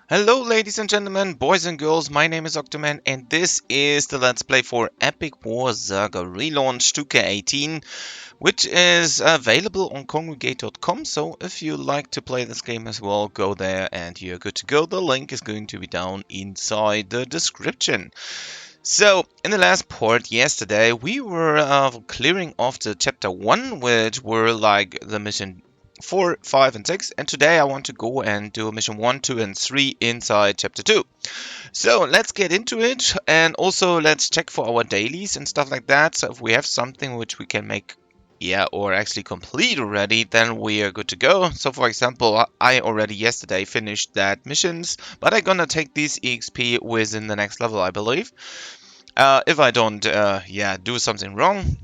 Hello ladies and gentlemen, boys and girls, my name is Octoman and this is the Let's Play for Epic War Saga Relaunch 2K18, which is available on congregate.com, so if you like to play this game as well, go there and you're good to go. The link is going to be down inside the description. So, in the last part yesterday, we were clearing off the chapter 1, which were like the mission 4, 5, and 6. And today I want to go and do mission 1, 2, and 3 inside chapter 2. So, let's get into it. And also, let's check for our dailies and stuff like that. So, if we have something which we can make, or actually complete already, then we are good to go. So, for example, I already yesterday finished that missions, but I'm gonna take these EXP within the next level, I believe. If I don't, do something wrong.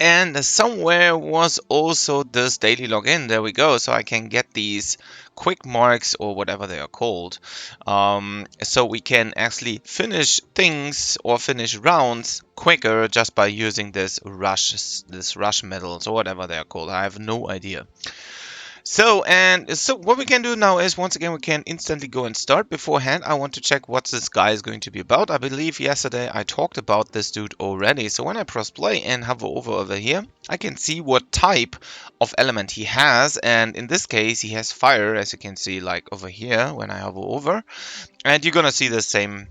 And somewhere was also this daily login. There we go. So I can get these quick marks or whatever they are called. So we can actually finish things or finish rounds quicker just by using this rush medals or whatever they are called. I have no idea. So what we can do now is, once again, we can instantly go and start. Beforehand, I want to check what this guy is going to be about. I believe yesterday I talked about this dude already. So when I press play and hover over here, I can see what type of element he has. And in this case, he has fire, as you can see, like over here when I hover over. And you're gonna see the same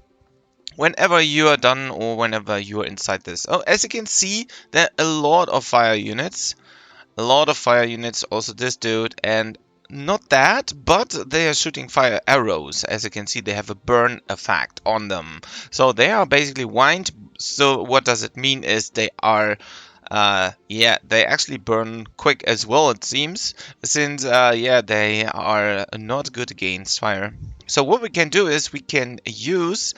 whenever you are done or whenever you are inside this. Oh, as you can see, there are a lot of fire units. A lot of fire units, also this dude, and not that, but they are shooting fire arrows. As you can see, they have a burn effect on them. So they are basically wind. So what does it mean is they are they actually burn quick as well, it seems, since they are not good against fire. So what we can do is we can use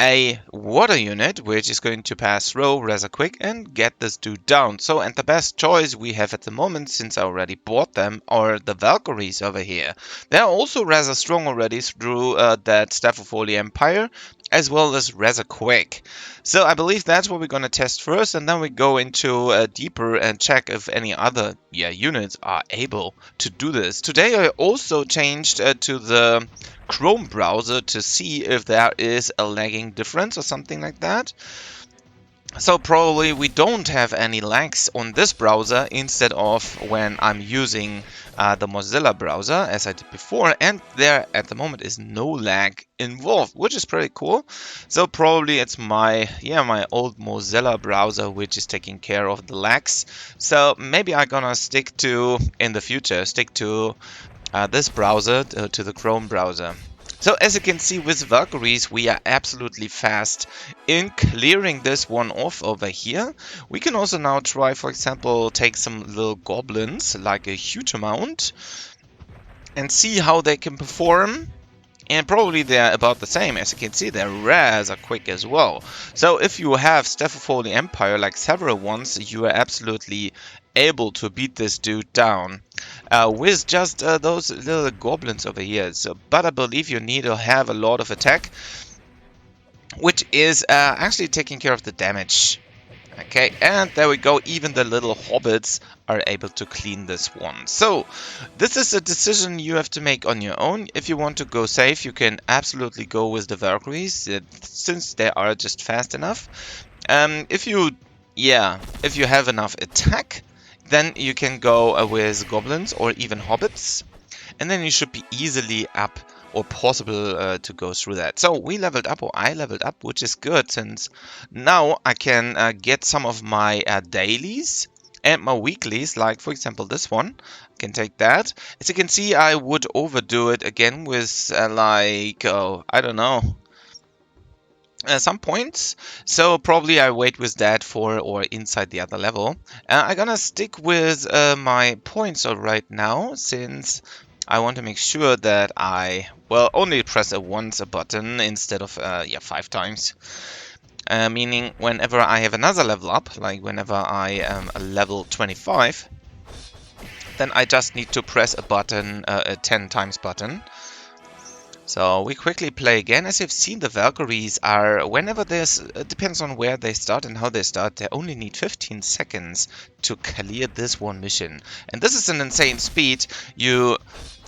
a water unit, which is going to pass through rather quick and get this dude down. So, and the best choice we have at the moment, since I already bought them, are the Valkyries over here. They are also rather strong already through that Staff of Holy Empire, as well as rather quick. So I believe that's what we're going to test first, and then we go into deeper and check if any other units are able to do this. Today I also changed to the Chrome browser to see if there is a lagging difference or something like that. So probably we don't have any lags on this browser instead of when I'm using the Mozilla browser as I did before, and there at the moment is no lag involved, which is pretty cool. So probably it's my old Mozilla browser which is taking care of the lags. So maybe I'm gonna stick to this browser, to the Chrome browser. So as you can see with Valkyries, we are absolutely fast in clearing this one off over here. We can also now try, for example, take some little goblins, like a huge amount, and see how they can perform. And probably they're about the same. As you can see, they're rather quick as well. So if you have Staff of Holy Empire, like several ones, you are absolutely able to beat this dude down with just those little goblins over here. So, but I believe you need to have a lot of attack, which is actually taking care of the damage. Okay, and there we go. Even the little hobbits are able to clean this one. So, this is a decision you have to make on your own. If you want to go safe, you can absolutely go with the Valkyries, since they are just fast enough. If you have enough attack, then you can go with goblins or even hobbits, and then you should be easily up or possible to go through that. So we leveled up, or I leveled up, which is good, since now I can get some of my dailies and my weeklies, like for example this one. I can take that. As you can see, I would overdo it again with I don't know, some points. So probably I wait with that for or inside the other level. I'm gonna stick with my points right now, since I want to make sure that I only press once a button instead of 5 times. Meaning whenever I have another level up, like whenever I am a level 25, then I just need to press a button, a 10 times button. So we quickly play again. As you've seen, the Valkyries are, whenever there's, it depends on where they start and how they start, they only need 15 seconds to clear this one mission. And this is an insane speed. You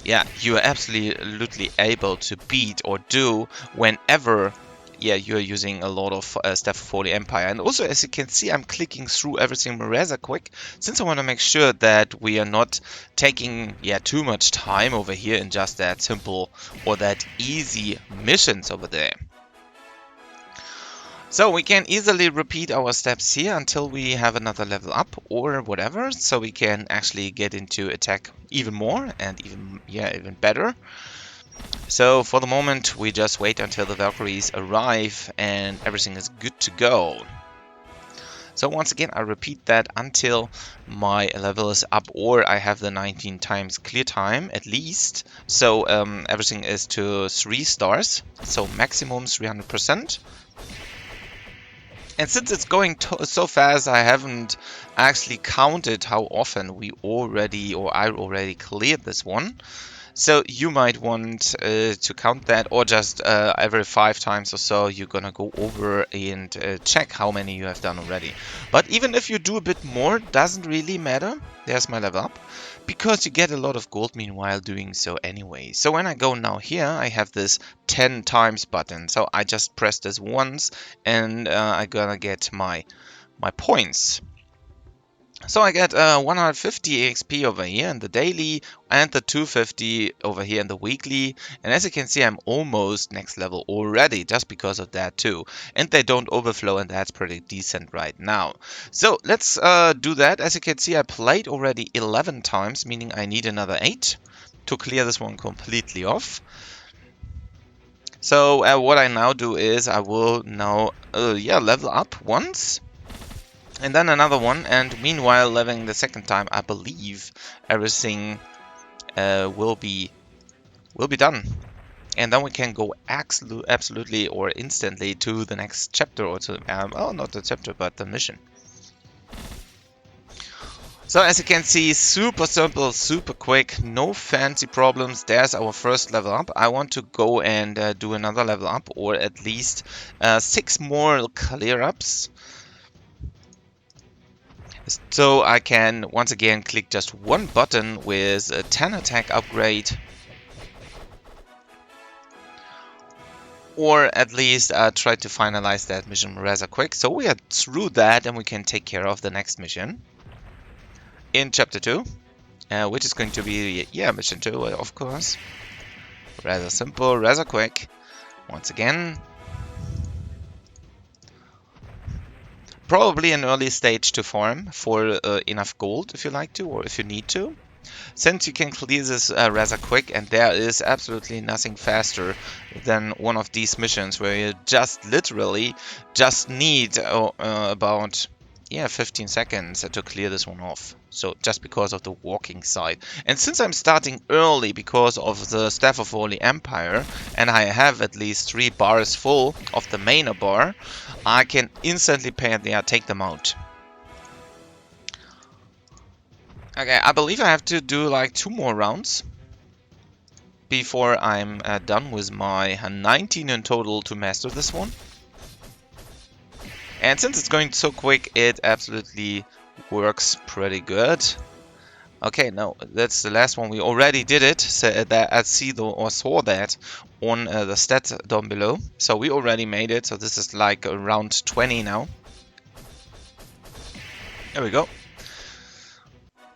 yeah, you are absolutely able to beat or do whenever, yeah, you're using a lot of Staff of Holy Empire. And also, as you can see, I'm clicking through everything rather quick, since I want to make sure that we are not taking, yeah, too much time over here in just that simple or that easy missions over there. So we can easily repeat our steps here until we have another level up or whatever, so we can actually get into attack even more and even better. So for the moment, we just wait until the Valkyries arrive and everything is good to go. So once again, I repeat that until my level is up or I have the 19 times clear time at least. So everything is to 3 stars, so maximum 300%. And since it's going so fast, I haven't actually counted how often I already cleared this one. So you might want to count that, or just every 5 times or so you're gonna go over and check how many you have done already. But even if you do a bit more, doesn't really matter. There's my level up, because you get a lot of gold meanwhile doing so anyway. So when I go now here, I have this 10 times button. So I just press this once and I'm gonna get my points. So I get 150 XP over here in the daily and the 250 over here in the weekly. And as you can see, I'm almost next level already just because of that too. And they don't overflow, and that's pretty decent right now. So let's do that. As you can see, I played already 11 times, meaning I need another 8 to clear this one completely off. So what I now do is I will now level up once. And then another one, and meanwhile leveling the second time, I believe everything will be done. And then we can go absolutely or instantly to the next chapter, or to, not the chapter, but the mission. So as you can see, super simple, super quick, no fancy problems. There's our first level up. I want to go and do another level up, or at least 6 more clear ups. So I can once again click just one button with a 10 attack upgrade, or at least try to finalize that mission rather quick. So we are through that and we can take care of the next mission in chapter 2, which is going to be, mission 2, of course. Rather simple, rather quick. Once again, probably an early stage to farm for enough gold if you like to, or if you need to. Since you can clear this rather quick, and there is absolutely nothing faster than one of these missions where you just literally just need about 15 seconds to clear this one off. So just because of the walking side. And since I'm starting early because of the Staff of Holy Empire, and I have at least 3 bars full of the main bar, I can instantly take them out. Okay, I believe I have to do like 2 more rounds before I'm done with my 19 in total to master this one. And since it's going so quick, it absolutely works pretty good. Okay, no, that's the last one. We already did it. So that I saw that on the stats down below. So we already made it. So this is like around 20 now. There we go.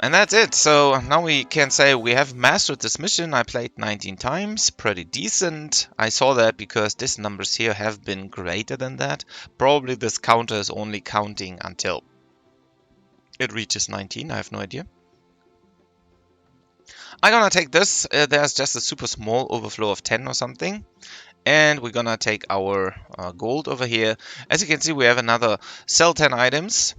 And that's it. So now we can say we have mastered this mission. I played 19 times, pretty decent. I saw that because these numbers here have been greater than that. Probably this counter is only counting until it reaches 19. I have no idea. I'm gonna take this. There's just a super small overflow of 10 or something. And we're gonna take our gold over here. As you can see, we have another sell 10 items.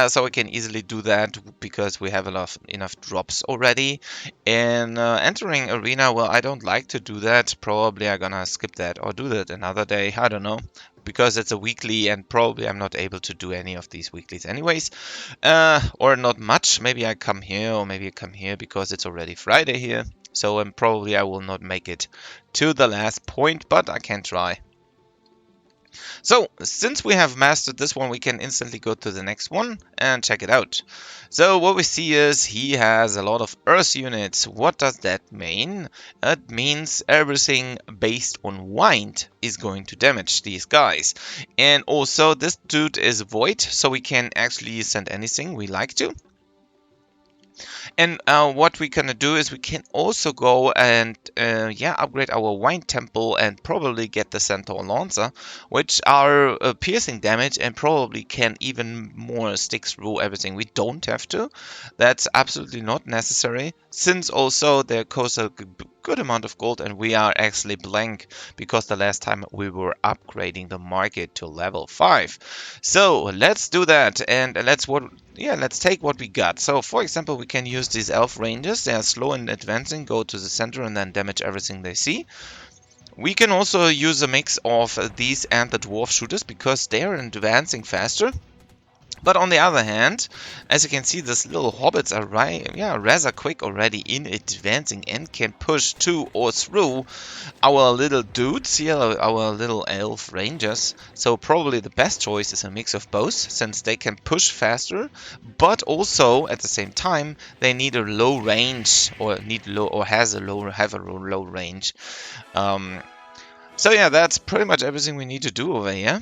So we can easily do that because we have enough drops already. And entering arena, well, I don't like to do that. Probably I'm gonna skip that or do that another day. I don't know. Because it's a weekly and probably I'm not able to do any of these weeklies anyways. Or not much. Maybe I come here or maybe I come here because it's already Friday here. So probably I will not make it to the last point, but I can try. So, since we have mastered this one, we can instantly go to the next one and check it out. So, what we see is he has a lot of Earth units. What does that mean? It means everything based on wind is going to damage these guys. And also, this dude is void, so we can actually send anything we like to. And what we're gonna do is we can also go and yeah, upgrade our wine temple and probably get the centaur lancer, which are piercing damage and probably can even more stick through everything. We don't have to. That's absolutely not necessary, since also there costs a good amount of gold and we are actually blank because the last time we were upgrading the market to level 5. So let's do that and let's take what we got. So for example, we can use these elf rangers. They are slow in advancing, go to the center and then damage everything they see. We can also use a mix of these and the dwarf shooters because they are advancing faster. But on the other hand, as you can see, these little hobbits are rather quick already in advancing and can push to or through our little dudes here, our little elf rangers. So probably the best choice is a mix of both, since they can push faster, but also at the same time they need a low range have a low range. So yeah, that's pretty much everything we need to do over here.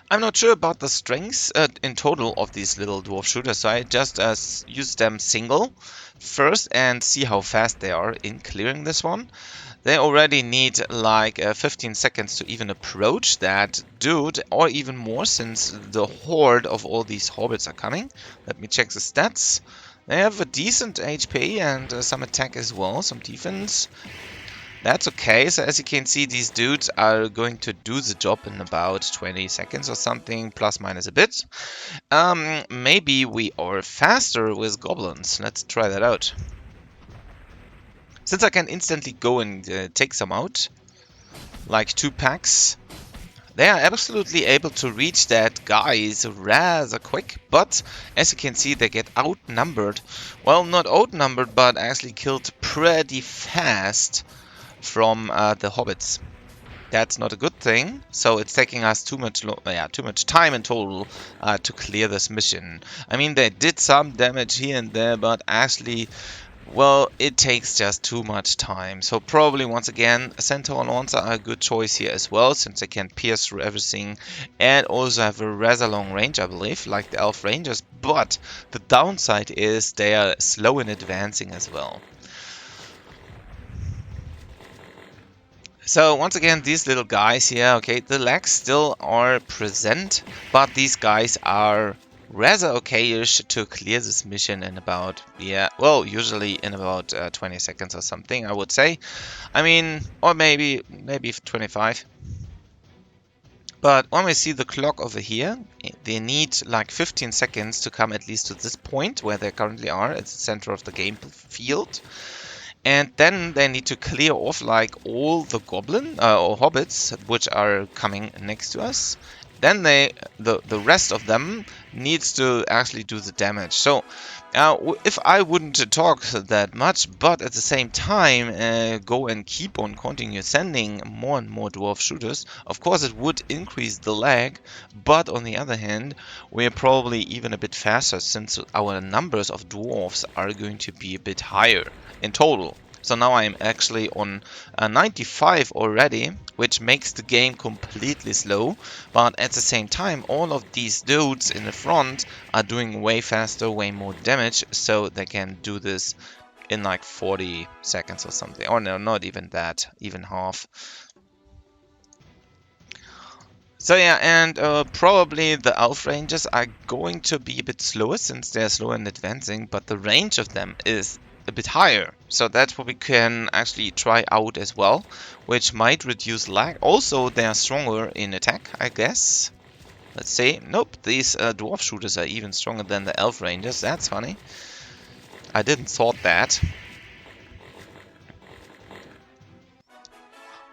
I'm not sure about the strengths in total of these little dwarf shooters, so I just use them single first and see how fast they are in clearing this one. They already need like 15 seconds to even approach that dude, or even more since the horde of all these hobbits are coming. Let me check the stats. They have a decent HP and some attack as well, some defense. That's okay. So as you can see, these dudes are going to do the job in about 20 seconds or something, plus minus a bit. Maybe we are faster with goblins. Let's try that out. Since I can instantly go and take some out, like 2 packs, they are absolutely able to reach that guys rather quick, but as you can see, they get outnumbered. Well, not outnumbered, but actually killed pretty fast from the hobbits. That's not a good thing, so it's taking us too much time in total to clear this mission. I mean, they did some damage here and there, but actually, well, it takes just too much time. So probably, once again, Centaur and Lancer are a good choice here as well, since they can pierce through everything and also have a rather long range, I believe, like the Elf Rangers. But the downside is they are slow in advancing as well. So once again, these little guys here, okay, the lags still are present, but these guys are rather okay-ish to clear this mission in about, usually in about 20 seconds or something, I would say. I mean, or maybe 25. But when we see the clock over here, they need like 15 seconds to come at least to this point where they currently are at the center of the game field. And then they need to clear off like all the goblin or hobbits which are coming next to us. Then the rest of them needs to actually do the damage. So if I wouldn't talk that much, but at the same time go and keep on continue sending more and more dwarf shooters, of course it would increase the lag. But on the other hand, we're probably even a bit faster since our numbers of dwarfs are going to be a bit higher in total. So now I'm actually on 95 already, which makes the game completely slow. But at the same time, all of these dudes in the front are doing way faster, way more damage, so they can do this in like 40 seconds or something. Or no, not even that, even half. So yeah, and probably the Elf Rangers are going to be a bit slower since they're slow in advancing, but the range of them is a bit higher. So that's what we can actually try out as well, which might reduce lag. Also, they are stronger in attack, I guess. Let's see. Nope, these dwarf shooters are even stronger than the Elf Rangers. That's funny. I didn't thought that.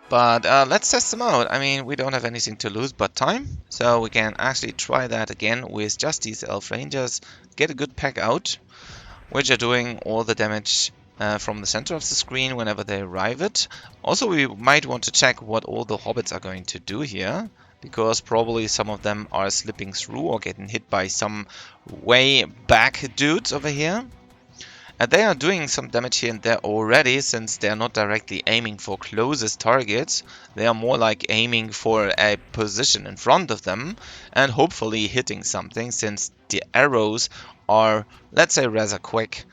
But let's test them out. I mean, we don't have anything to lose but time. So we can actually try that again with just these Elf Rangers. Get a good pack out, which are doing all the damage from the center of the screen whenever they arrive it. Also, we might want to check what all the hobbits are going to do here, because probably some of them are slipping through or getting hit by some way back dudes over here. And they are doing some damage here and there already, since they are not directly aiming for closest targets. They are more like aiming for a position in front of them and hopefully hitting something, since the arrows are, let's say, rather quick.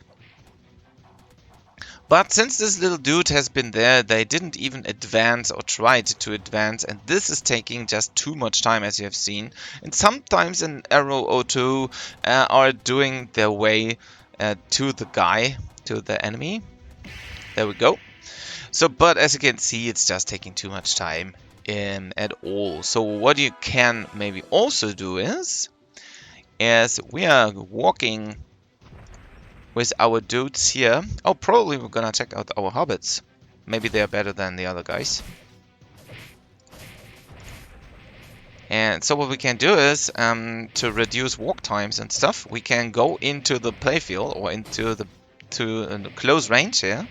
But since this little dude has been there, they didn't even advance or tried to advance, and this is taking just too much time, as you have seen. And sometimes an arrow or two are doing their way to the guy, to the enemy. There we go. So, but as you can see, it's just taking too much time at all. So what you can maybe also do is we are walking with our dudes here. Oh, probably we're gonna check out our hobbits. Maybe they're better than the other guys. And so what we can do is, to reduce walk times and stuff, we can go into the playfield or into the close range here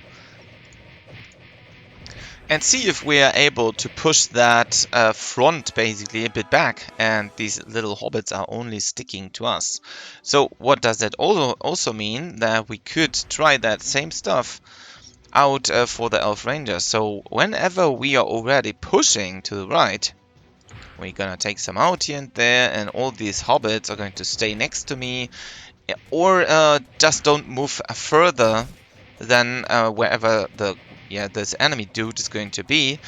and see if we are able to push that front basically a bit back, and these little hobbits are only sticking to us. So what does that also mean? That we could try that same stuff out for the elf ranger. So whenever we are already pushing to the right, we're gonna take some out here and there, and all these hobbits are going to stay next to me, or just don't move further than wherever this enemy dude is going to be.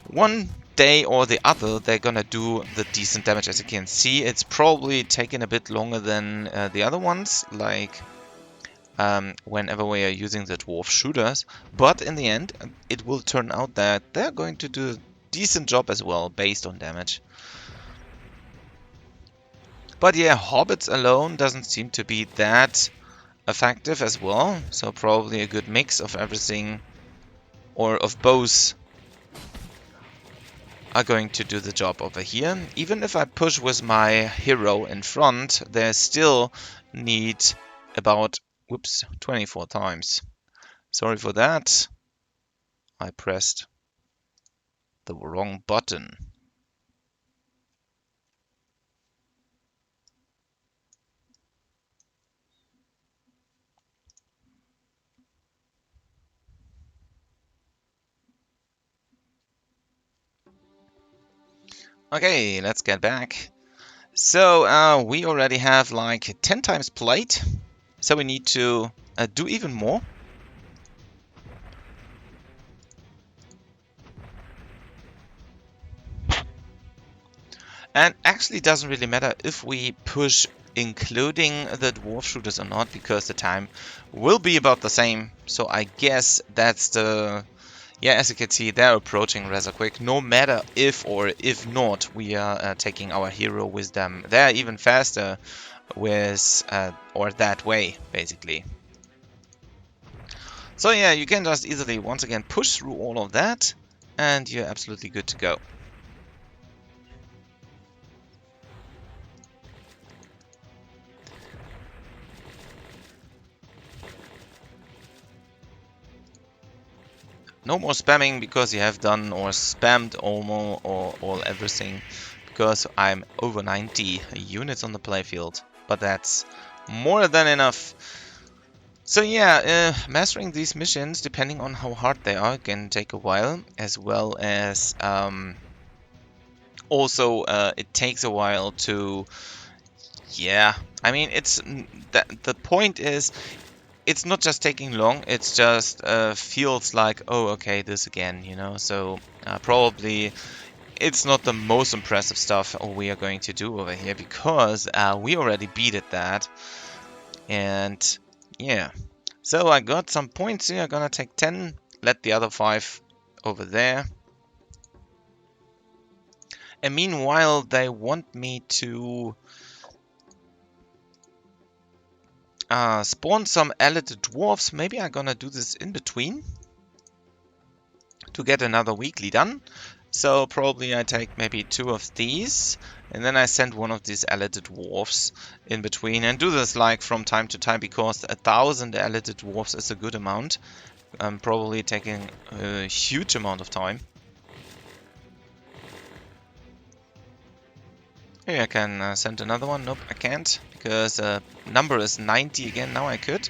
One day or the other, they're gonna do the decent damage. As you can see, it's probably taken a bit longer than the other ones, like whenever we are using the dwarf shooters, but in the end, it will turn out that they're going to do a decent job as well, based on damage. But yeah, hobbits alone doesn't seem to be that effective as well, so probably a good mix of everything, or of both, are going to do the job over here. Even if I push with my hero in front, they still need about, whoops, 24 times. Sorry for that. I pressed the wrong button. Okay, let's get back. So we already have like 10 times played, so we need to do even more. And actually, it doesn't really matter if we push including the dwarf shooters or not, because the time will be about the same. So I guess that's the... Yeah, as you can see, they're approaching rather quick. No matter if or if not, we are taking our hero with them. They're even faster with, or that way, basically. So yeah, you can just easily, once again, push through all of that, and you're absolutely good to go. No more spamming, because you have done or spammed almost or all everything, because I'm over 90 units on the playfield, but that's more than enough. So yeah, mastering these missions, depending on how hard they are, can take a while, as well as also it takes a while to... Yeah, I mean, it's the point is, it's not just taking long, it's just feels like, oh, okay, this again, you know. So probably it's not the most impressive stuff we are going to do over here, because we already beat at that. And yeah, so I got some points here. I'm gonna take 10, let the other 5 over there. And meanwhile, they want me to spawn some allied dwarves. Maybe I'm gonna do this in between to get another weekly done. So probably I take maybe 2 of these, and then I send one of these elite dwarfs in between, and do this like from time to time, because 1,000 elite dwarfs is a good amount. I'm probably taking a huge amount of time. Here I can send another one. Nope, I can't, because number is 90 again. Now I could.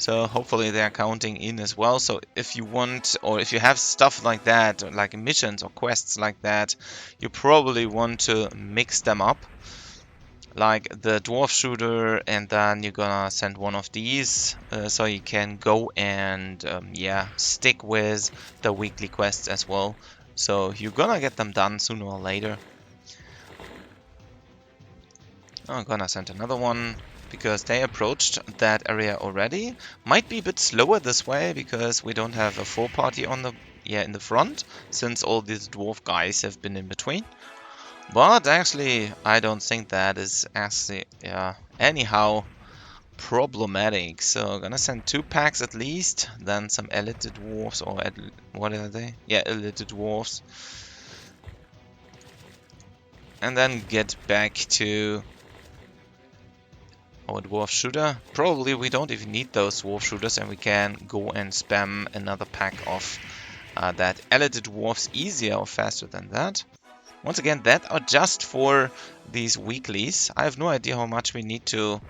So hopefully they're counting in as well. So if you want, or if you have stuff like that, like missions or quests like that, you probably want to mix them up. Like the dwarf shooter, and then you're gonna send one of these, so you can go and yeah, stick with the weekly quests as well. So you're gonna get them done sooner or later. I'm gonna send another one, because they approached that area already. Might be a bit slower this way, because we don't have a full party on the in the front, since all these dwarf guys have been in between. But actually, I don't think that is actually anyhow problematic. So I'm gonna send 2 packs at least, then some elite dwarfs, or what are they? Yeah, elite dwarfs. And then get back to our dwarf shooter. Probably we don't even need those dwarf shooters, and we can go and spam another pack of that elite dwarfs easier or faster than that. Once again, that are just for these weeklies. I have no idea how much we need to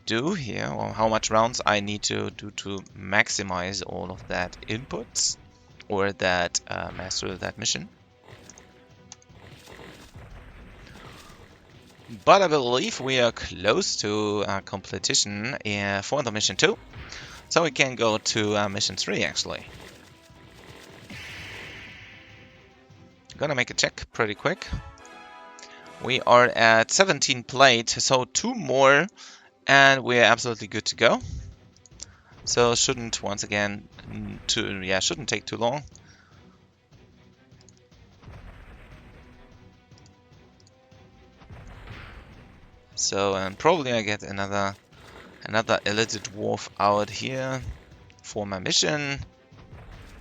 do here, or how much rounds I need to do to maximize all of that inputs, or that master that mission. But I believe we are close to completion for the mission 2. So we can go to mission 3 actually. Gonna make a check pretty quick. We are at 17 plate, so 2 more and we're absolutely good to go. So shouldn't, once again, shouldn't take too long. So, and probably I get another elite dwarf out here for my mission.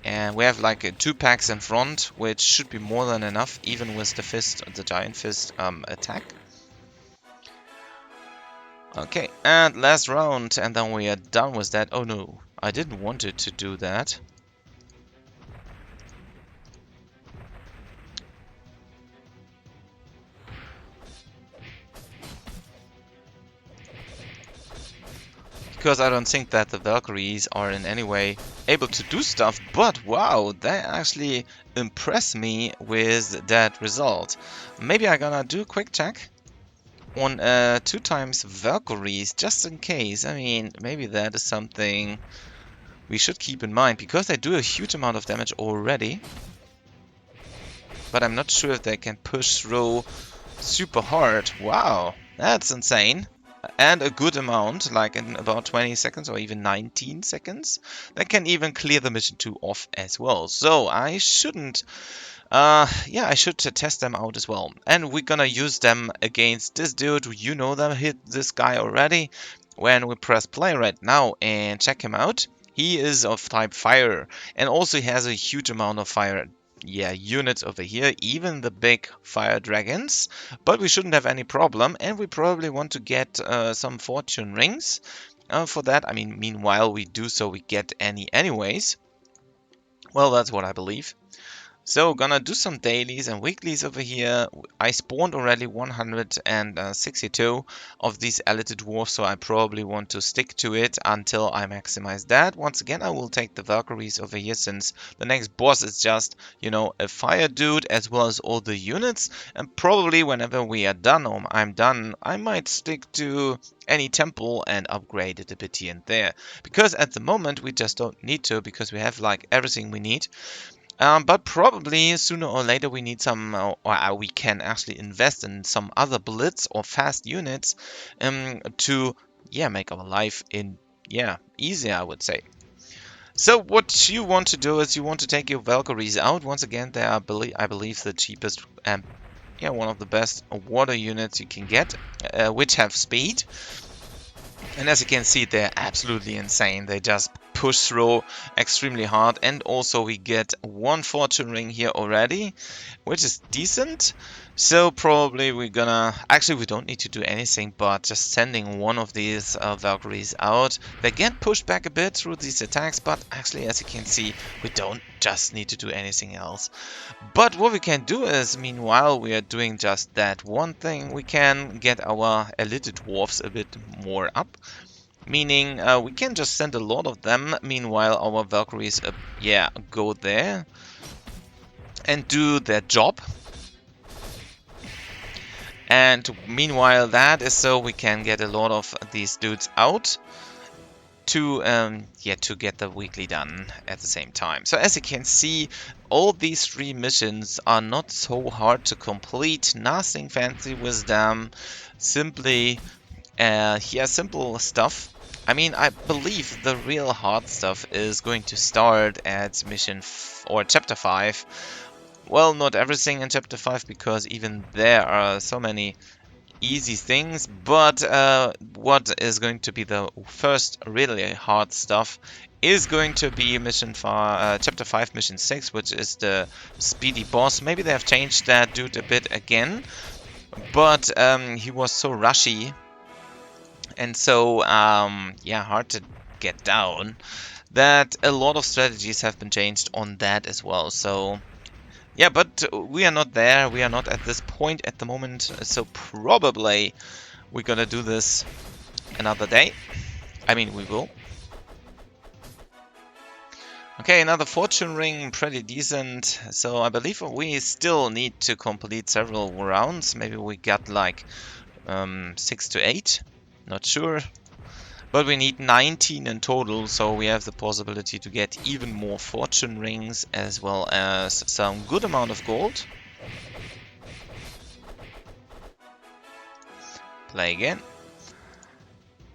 And we have like 2 packs in front, which should be more than enough, even with the giant fist attack. Okay, and last round, and then we are done with that. Oh no, I didn't want it to do that. Because I don't think that the Valkyries are in any way able to do stuff, but wow, they actually impress me with that result. Maybe I'm gonna do a quick check on 2 times Valkyries, just in case. I mean, maybe that is something we should keep in mind, because they do a huge amount of damage already. But I'm not sure if they can push through super hard. Wow, that's insane. And a good amount, like in about 20 seconds or even 19 seconds. They can even clear the mission 2 off as well. So I shouldn't, I should test them out as well. And we're gonna use them against this dude. You know them, hit this guy already. When we press play right now and check him out, he is of type fire. And also he has a huge amount of fire units over here, even the big fire dragons, but we shouldn't have any problem, and we probably want to get some fortune rings for that. I mean, meanwhile we do so, we get anyways. Well, that's what I believe. So, gonna do some dailies and weeklies over here. I spawned already 162 of these elite dwarfs, so I probably want to stick to it until I maximize that. Once again, I will take the Valkyries over here, since the next boss is just, a fire dude as well as all the units. And probably whenever we are done, or I'm done, I might stick to any temple and upgrade it a bit here and there. Because at the moment, we just don't need to, because we have like everything we need. But probably sooner or later we need some, or we can actually invest in some other blitz or fast units to, make our life easier, I would say. So what you want to do is you want to take your Valkyries out. Once again, they are, I believe, the cheapest and one of the best water units you can get, which have speed. And as you can see, they're absolutely insane. They just push through extremely hard. And also we get one fortune ring here already, which is decent. So probably we're gonna... Actually, we don't need to do anything, but just sending one of these Valkyries out. They get pushed back a bit through these attacks, but actually, as you can see, we don't just need to do anything else. But what we can do is, meanwhile, we are doing just that one thing. We can get our elite dwarfs a bit more up. Meaning, we can just send a lot of them. Meanwhile, our Valkyries, go there and do their job. And meanwhile, that is so we can get a lot of these dudes out to get the weekly done at the same time. So as you can see, all these 3 missions are not so hard to complete. Nothing fancy with them. Simply, simple stuff. I mean, I believe the real hard stuff is going to start at or chapter 5. Well, not everything in chapter 5, because even there are so many easy things, but what is going to be the first really hard stuff is going to be chapter 5, mission 6, which is the speedy boss. Maybe they have changed that dude a bit again, but he was so rushy and so hard to get down that a lot of strategies have been changed on that as well. So yeah, but we are not there. We are not at this point at the moment. So probably we're gonna do this another day. I mean, we will. Okay, another fortune ring, pretty decent. So I believe we still need to complete several rounds. Maybe we got like 6 to 8. Not sure. But we need 19 in total, so we have the possibility to get even more fortune rings as well as some good amount of gold. Play again.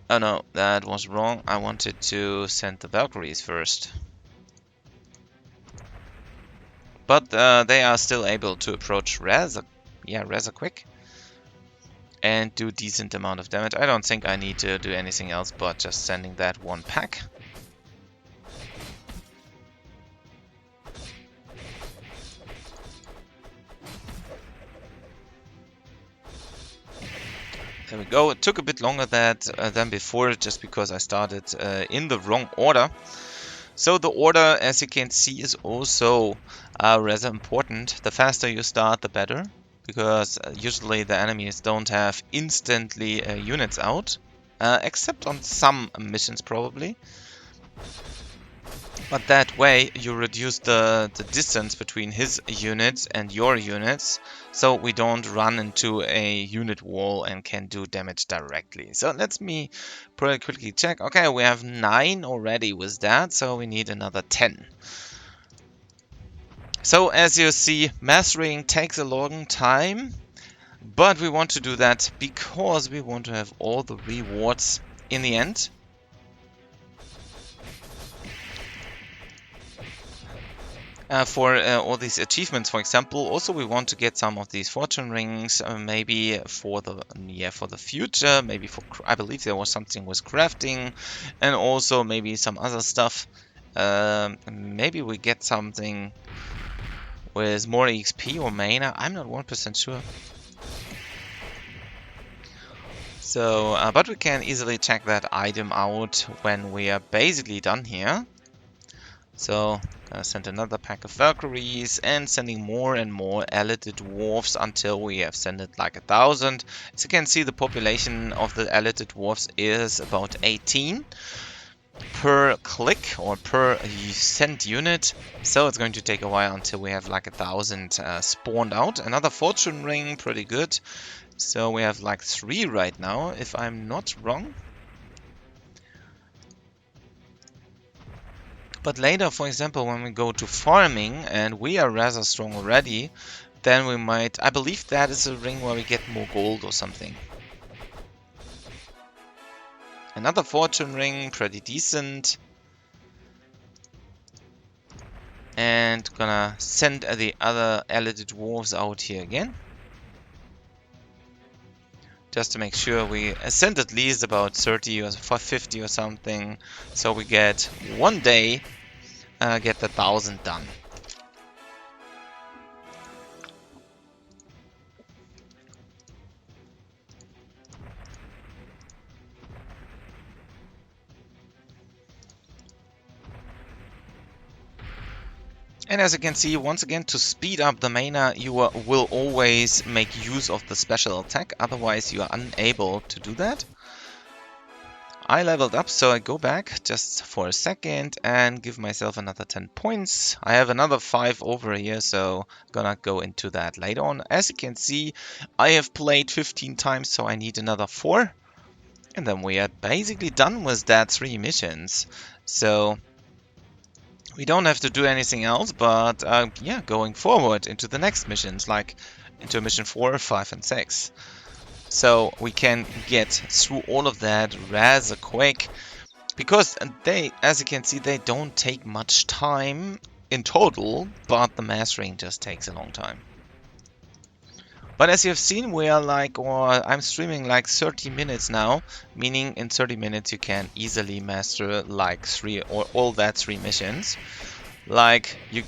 Oh no, that was wrong. I wanted to send the Valkyries first. But they are still able to approach rather quick. And do decent amount of damage. I don't think I need to do anything else but just sending that one pack. There we go. It took a bit longer than before, just because I started in the wrong order. So the order, as you can see, is also rather important. The faster you start, the better, because usually the enemies don't have instantly units out, except on some missions probably. But that way you reduce the distance between his units and your units, so we don't run into a unit wall and can do damage directly. So let me pretty quickly check. Okay, we have 9 already with that, so we need another 10. So as you see, mastering takes a long time, but we want to do that because we want to have all the rewards in the end. For all these achievements, for example. Also, we want to get some of these fortune rings, maybe for the future. Maybe I believe there was something with crafting, and also maybe some other stuff. Maybe we get something with more XP or mana. I'm not 1% sure. So, but we can easily check that item out when we are basically done here. So, send another pack of Valkyries and sending more and more elite dwarfs until we have sent it like 1,000. As you can see, the population of the elite dwarfs is about 18 per click or per sent unit. So it's going to take a while until we have like 1,000 spawned out. Another fortune ring, pretty good. So we have like 3 right now, if I'm not wrong. But later, for example, when we go to farming and we are rather strong already, then we might... I believe that is a ring where we get more gold or something. Another fortune ring, pretty decent. And gonna send the other elite dwarves out here again. just to make sure we send at least about 30 or 50 or something, so we get one day, get the 1,000 done. And as you can see, once again, to speed up the mana, you will always make use of the special attack, otherwise you are unable to do that. I leveled up, so I go back just for a second and give myself another 10 points. I have another 5 over here, so I'm gonna go into that later on. As you can see, I have played 15 times, so I need another 4. And then we are basically done with that 3 missions. So we don't have to do anything else, but yeah, going forward into the next missions, like into mission 4, 5, and 6. So we can get through all of that rather quick, because they, as you can see, they don't take much time in total, but the mastering just takes a long time. But as you have seen, we are like, or I'm streaming like 30 minutes now, meaning in 30 minutes you can easily master like 3 or all that 3 missions. Like, you,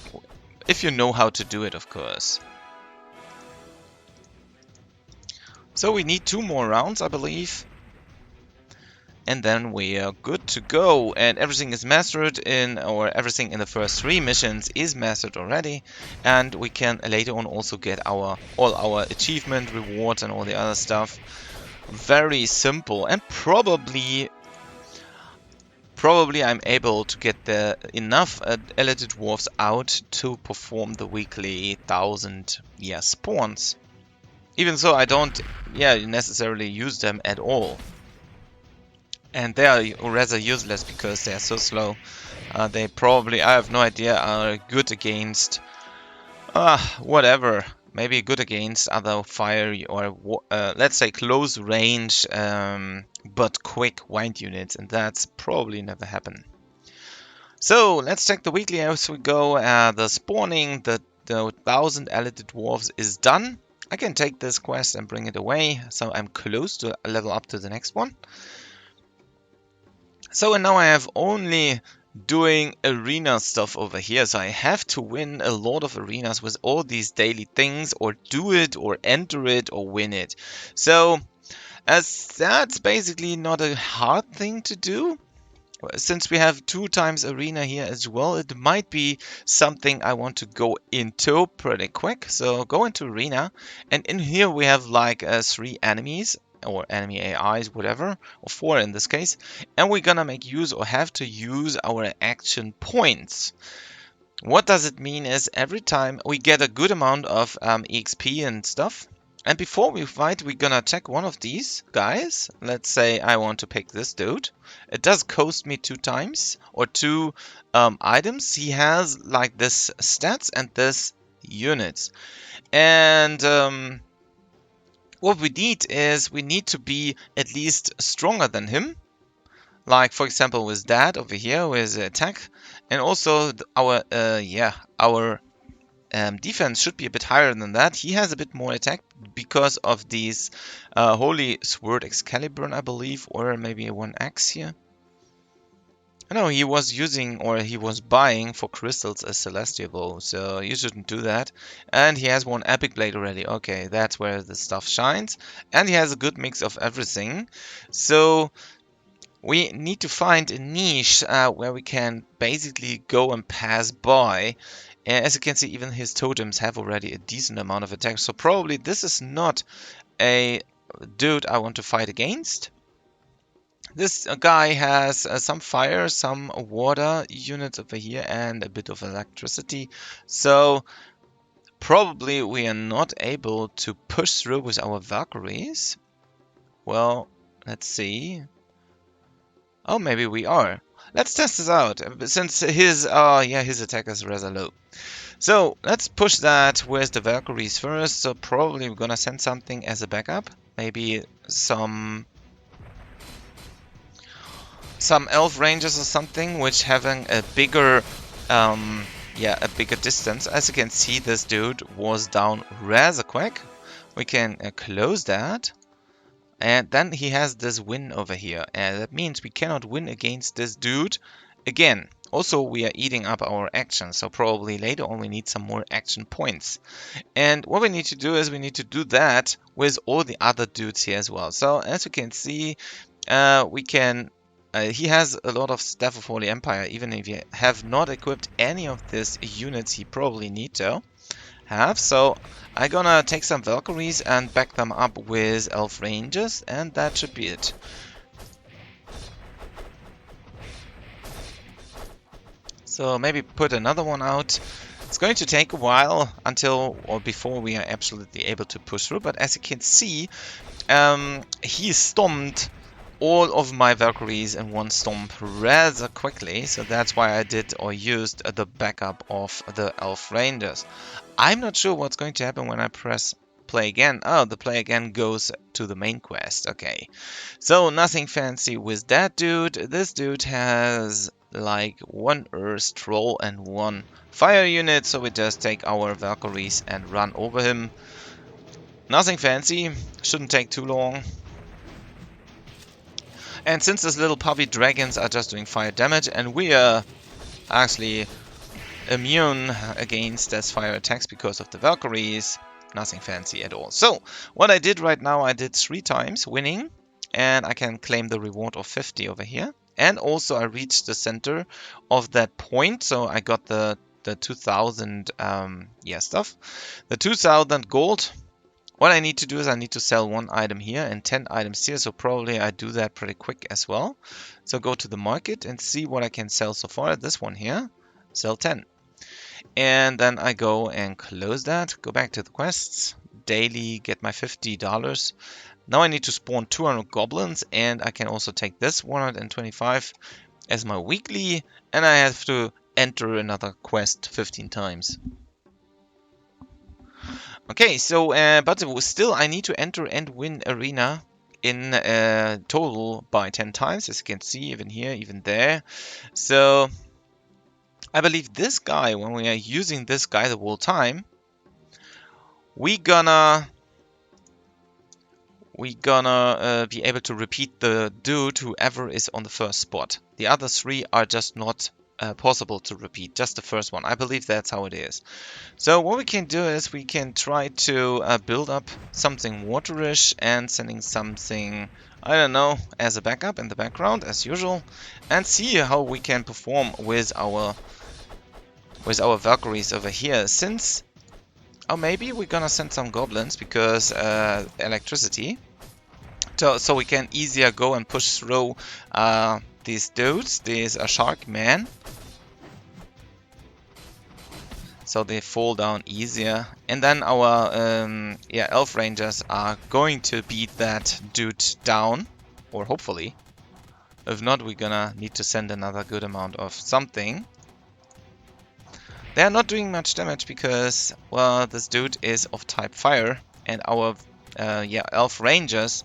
if you know how to do it, of course. So we need 2 more rounds, I believe. And then we are good to go, and everything is mastered in, or everything in the first 3 missions is mastered already, and we can later on also get all our achievement rewards and all the other stuff. Very simple, and probably I'm able to get enough elite dwarfs out to perform the weekly 1,000 spawns. Even so, I don't necessarily use them at all. And they are rather useless because they are so slow. They probably, I have no idea, are good against whatever. Maybe good against other fire or let's say close range but quick wind units, and that's probably never happen. So let's check the weekly as we go. The spawning the 1,000 elite dwarves is done. I can take this quest and bring it away, so I'm close to level up to the next one. So and now I have only doing arena stuff over here, so I have to win a lot of arenas with all these daily things, or do it, or enter it, or win it. So as that's basically not a hard thing to do, since we have 2 times arena here as well, it might be something I want to go into pretty quick. So go into arena, and in here we have like 3 enemies, or enemy AIs, whatever, or 4 in this case, and we're gonna make use, or have to use, our action points. What does it mean is every time we get a good amount of EXP and stuff, and before we fight, we're gonna check one of these guys. Let's say I want to pick this dude. It does cost me 2 times, or 2 items. He has like this stats and this units. And what we need is, we need to be at least stronger than him. Like, for example, with that over here, with attack. And also our defense should be a bit higher than that. He has a bit more attack because of these Holy Sword Excalibur, I believe, or maybe 1 axe here. No, he was using, or he was buying for crystals a Celestial Bow, so you shouldn't do that. And he has 1 Epic Blade already. Okay, that's where the stuff shines. And he has a good mix of everything. So we need to find a niche where we can basically go and pass by. As you can see, even his totems have already a decent amount of attack. So probably this is not a dude I want to fight against. This guy has some fire, some water units over here, and a bit of electricity. So probably we are not able to push through with our Valkyries. Well, let's see. Oh, maybe we are. Let's test this out, since his attack is rather low. So let's push that with the Valkyries first. So probably we're gonna send something as a backup. Maybe some elf rangers or something, which having a bigger distance. As you can see, this dude was down rather quick. We can close that. And then he has this win over here. And that means we cannot win against this dude again. Also, we are eating up our action, so probably later on we need some more action points. And what we need to do is we need to do that with all the other dudes here as well. So as you can see, we can... he has a lot of Staff of Holy Empire. Even if you have not equipped any of these units, he probably need to have. So I'm gonna take some Valkyries and back them up with Elf Rangers, and that should be it. So maybe put another one out. It's going to take a while until or before we are absolutely able to push through, but as you can see, he stomped all of my Valkyries in one stomp rather quickly, so that's why I did or used the backup of the Elf Rangers. I'm not sure what's going to happen when I press play again. Oh, the play again goes to the main quest. Okay, so nothing fancy with that dude. This dude has like one Earth Troll and one Fire unit, so we just take our Valkyries and run over him. Nothing fancy, shouldn't take too long. And since these little puppy dragons are just doing fire damage, and we are actually immune against those fire attacks because of the Valkyries, nothing fancy at all. So, what I did right now, I did 3 times winning, and I can claim the reward of 50 over here. And also I reached the center of that point, so I got the 2000 stuff. The 2000 gold. What I need to do is I need to sell 1 item here and 10 items here, so probably I do that pretty quick as well. So go to the market and see what I can sell so far. This one here, sell 10. And then I go and close that, go back to the quests, daily, get my $50. Now I need to spawn 200 goblins, and I can also take this 125 as my weekly, and I have to enter another quest 15 times. Okay, so, but still I need to enter and win arena in total by 10 times, as you can see, even here, even there. So, I believe this guy, when we are using this guy the whole time, we gonna be able to repeat the dude whoever is on the first spot. The other 3 are just not possible to repeat, just the first one. I believe that's how it is. So what we can do is we can try to build up something waterish and sending something, I don't know, as a backup in the background as usual, and see how we can perform with our Valkyries over here. Since, oh, maybe we're gonna send some goblins because electricity, so we can easier go and push through these dudes. These are shark men. So they fall down easier. And then our Elf Rangers are going to beat that dude down. Or hopefully. If not, we're gonna need to send another good amount of something. They're not doing much damage because, well, this dude is of type fire. And our Elf Rangers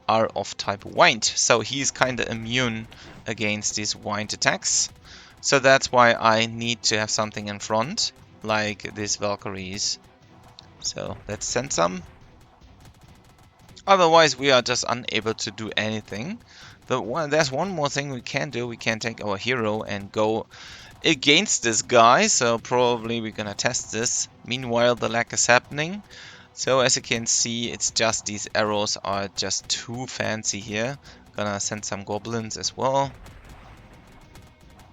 are of type wind. So he's kinda immune against these wind attacks. So that's why I need to have something in front, like these Valkyries. So let's send some. Otherwise we are just unable to do anything. There's one more thing we can do. We can take our hero and go against this guy. So probably we're gonna test this. Meanwhile the lag is happening. So as you can see, it's just these arrows are just too fancy here. Gonna send some goblins as well.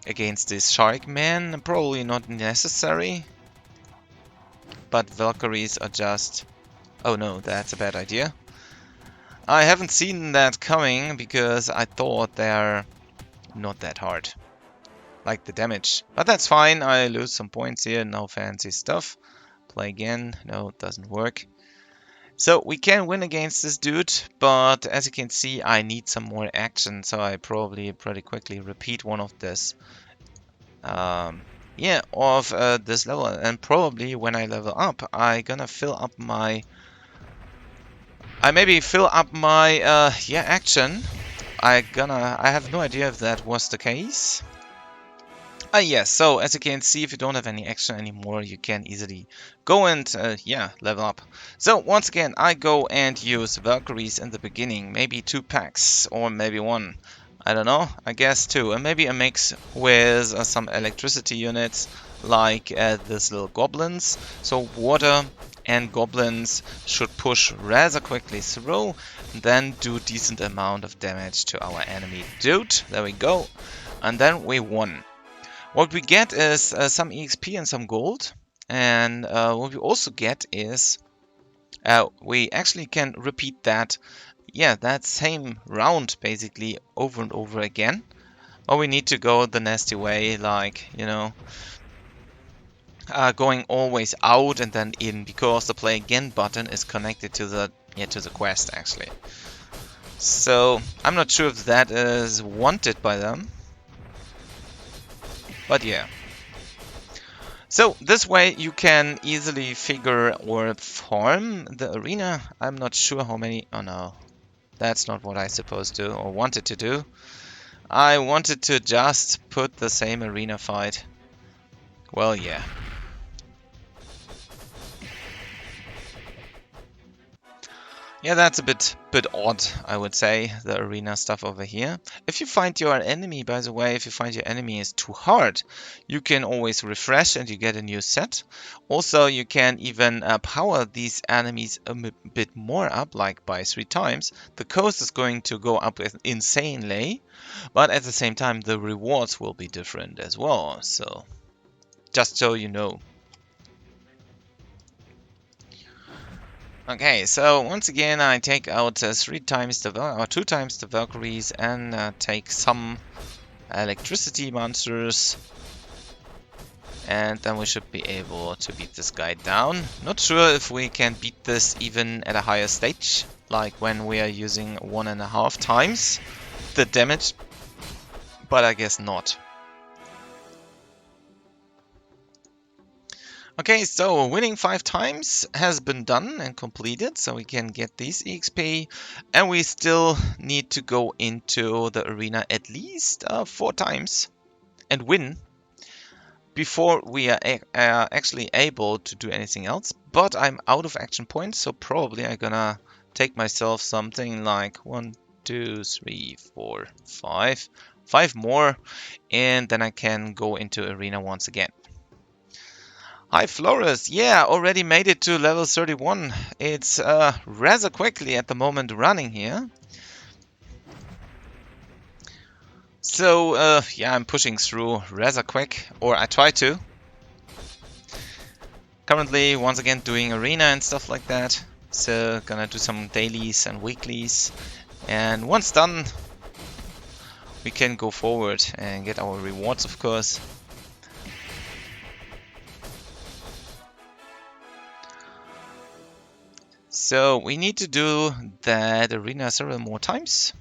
Against this shark man, probably not necessary. But Valkyries are just... oh no, that's a bad idea. I haven't seen that coming because I thought they're not that hard. Like the damage. But that's fine, I lose some points here, no fancy stuff. Play again, no, it doesn't work. So we can win against this dude, but as you can see I need some more action, so I probably pretty quickly repeat one of this. This level, and probably when I level up, I gonna fill up my... I maybe fill up my action. I have no idea if that was the case. Yes, so as you can see, if you don't have any action anymore, you can easily go and, yeah, level up. So once again, I go and use Valkyries in the beginning, maybe 2 packs, or maybe 1. I don't know, I guess 2, and maybe a mix with some electricity units, like these little goblins. So water and goblins should push rather quickly through, then do decent amount of damage to our enemy dude. There we go. And then we won. What we get is some EXP and some gold. And what we also get is we actually can repeat that, yeah, that same round basically over and over again. But we need to go the nasty way, like, you know, going always out and then in, because the play again button is connected to the, yeah, to the quest actually. So I'm not sure if that is wanted by them, but yeah. So this way you can easily figure or farm the arena. I'm not sure how many. Oh no, that's not what I supposed to or wanted to do. I wanted to just put the same arena fight. Well, yeah. Yeah, that's a bit odd, I would say, the arena stuff over here. If you find your enemy, by the way, if you find your enemy is too hard, you can always refresh and you get a new set. Also, you can even power these enemies a bit more up, like by 3 times. The cost is going to go up insanely, but at the same time, the rewards will be different as well. So, just so you know. Okay, so once again I take out 3 times the or 2 times the Valkyries and take some electricity monsters, and then we should be able to beat this guy down. Not sure if we can beat this even at a higher stage, like when we are using 1.5 times the damage, but I guess not. Okay, so winning 5 times has been done and completed, so we can get these EXP, and we still need to go into the arena at least 4 times and win before we are actually able to do anything else. But I'm out of action points, so probably I'm gonna take myself something like 1, 2, 3, 4, 5, 5 more, and then I can go into arena once again. Hi Flores, yeah, already made it to level 31. It's rather quickly at the moment running here. So yeah, I'm pushing through rather quick, or I try to. Currently, once again, doing arena and stuff like that. So gonna do some dailies and weeklies. And once done, we can go forward and get our rewards, of course. So we need to do that arena several more times.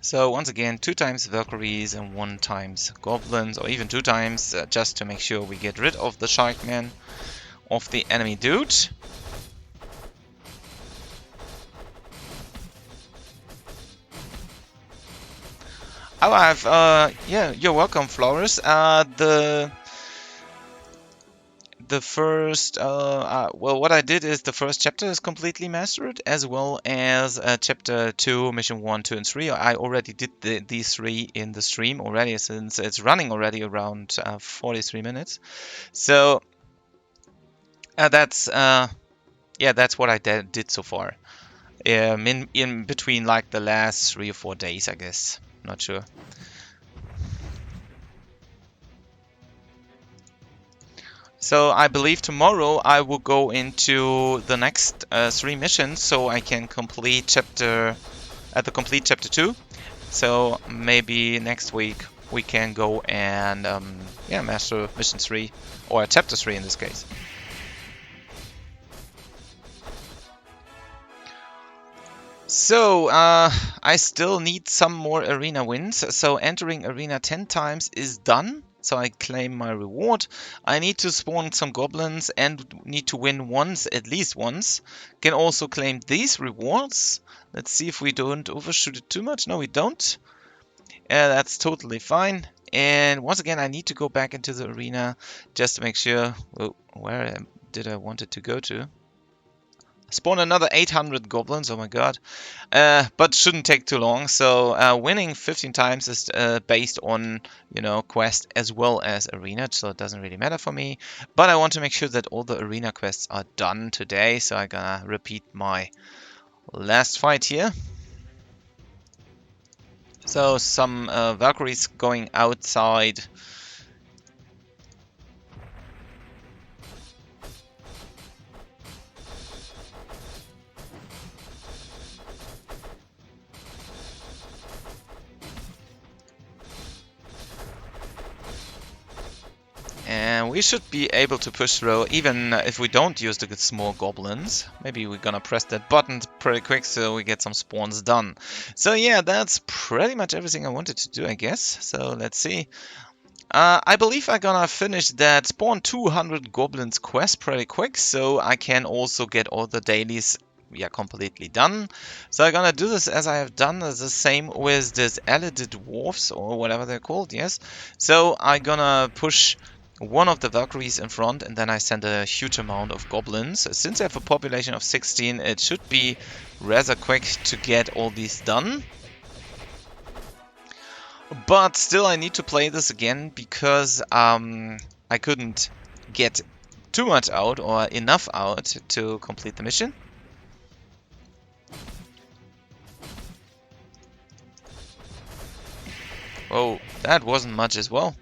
So once again, 2 times Valkyries and 1 times Goblins, or even 2 times, just to make sure we get rid of the Sharkman of the enemy dude. Oh, I've, yeah, you're welcome, Flores. The first, well, what I did is the first chapter is completely mastered, as well as chapter 2, mission 1, 2, and 3. I already did these 3 in the stream already, since it's running already around 43 minutes. So that's, yeah, that's what I did so far. In between, like, the last 3 or 4 days, I guess. Not sure. So I believe tomorrow I will go into the next 3 missions, so I can complete chapter 2. So maybe next week we can go and yeah, master mission 3, or chapter 3 in this case. So I still need some more arena wins. So entering arena 10 times is done. So I claim my reward. I need to spawn some goblins and need to win once, at least once. Can also claim these rewards. Let's see if we don't overshoot it too much. No, we don't. That's totally fine. And once again, I need to go back into the arena just to make sure. Oh, where did I want it to go to? Spawn another 800 goblins, oh my god. But shouldn't take too long. So winning 15 times is based on, you know, quest as well as arena, so it doesn't really matter for me. But I want to make sure that all the arena quests are done today, so I'm gonna repeat my last fight here. So some Valkyries going outside. And we should be able to push through, even if we don't use the small goblins. Maybe we're gonna press that button pretty quick so we get some spawns done. So yeah, that's pretty much everything I wanted to do, I guess. So let's see. I believe I'm gonna finish that spawn 200 goblins quest pretty quick, so I can also get all the dailies, yeah, completely done. So I'm gonna do this as I have done the same with this Elided dwarfs or whatever they're called, yes. So I'm gonna push one of the Valkyries in front, and then I send a huge amount of goblins. Since I have a population of 16, it should be rather quick to get all these done. But still, I need to play this again because I couldn't get too much out or enough out to complete the mission. Oh, that wasn't much as well.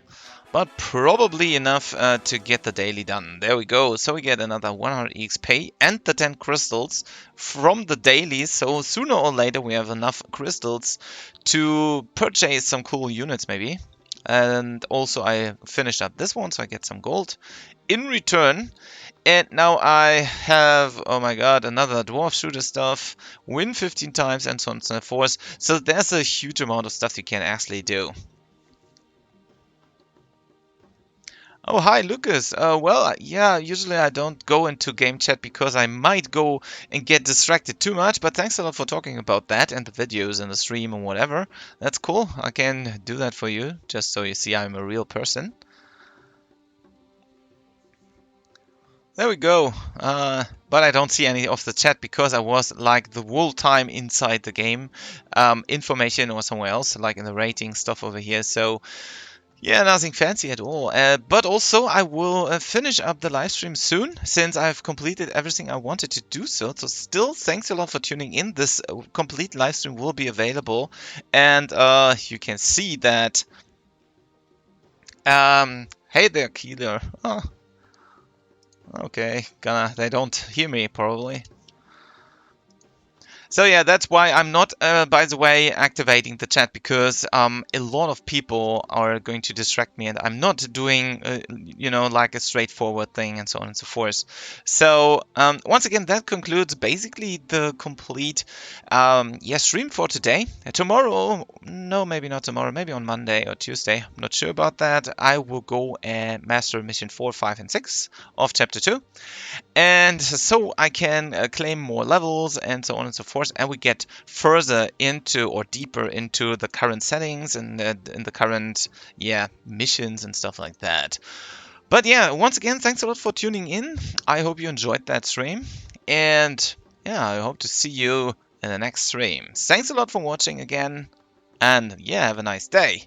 But probably enough to get the daily done. There we go. So we get another 100 XP and the 10 crystals from the dailies. So sooner or later we have enough crystals to purchase some cool units maybe. And also I finished up this one, so I get some gold in return. And now I have, oh my god, another dwarf shooter stuff, win 15 times and so on and so forth. So there's a huge amount of stuff you can actually do. Oh, hi, Lucas. Well, yeah, usually I don't go into game chat because I might go and get distracted too much, but thanks a lot for talking about that and the videos and the stream and whatever. That's cool. I can do that for you, just so you see I'm a real person. There we go. But I don't see any of the chat because I was like the whole time inside the game. Information or somewhere else, like in the rating stuff over here. So yeah, nothing fancy at all. But also, I will finish up the live stream soon, since I've completed everything I wanted to do so. So still, thanks a lot for tuning in. This complete live stream will be available. And you can see that... hey there, Keeler. Oh, okay. They don't hear me, probably. So yeah, that's why I'm not, by the way, activating the chat, because a lot of people are going to distract me, and I'm not doing, you know, like a straightforward thing and so on and so forth. So once again, that concludes basically the complete stream for today. Tomorrow, no, maybe not tomorrow, maybe on Monday or Tuesday, I'm not sure about that. I will go and master mission 4, 5, and 6 of chapter 2. And so I can claim more levels and so on and so forth, and we get further into or deeper into the current settings and in the current missions and stuff like that. But yeah, once again, thanks a lot for tuning in. I hope you enjoyed that stream, and yeah, I hope to see you in the next stream. Thanks a lot for watching again, and yeah, have a nice day.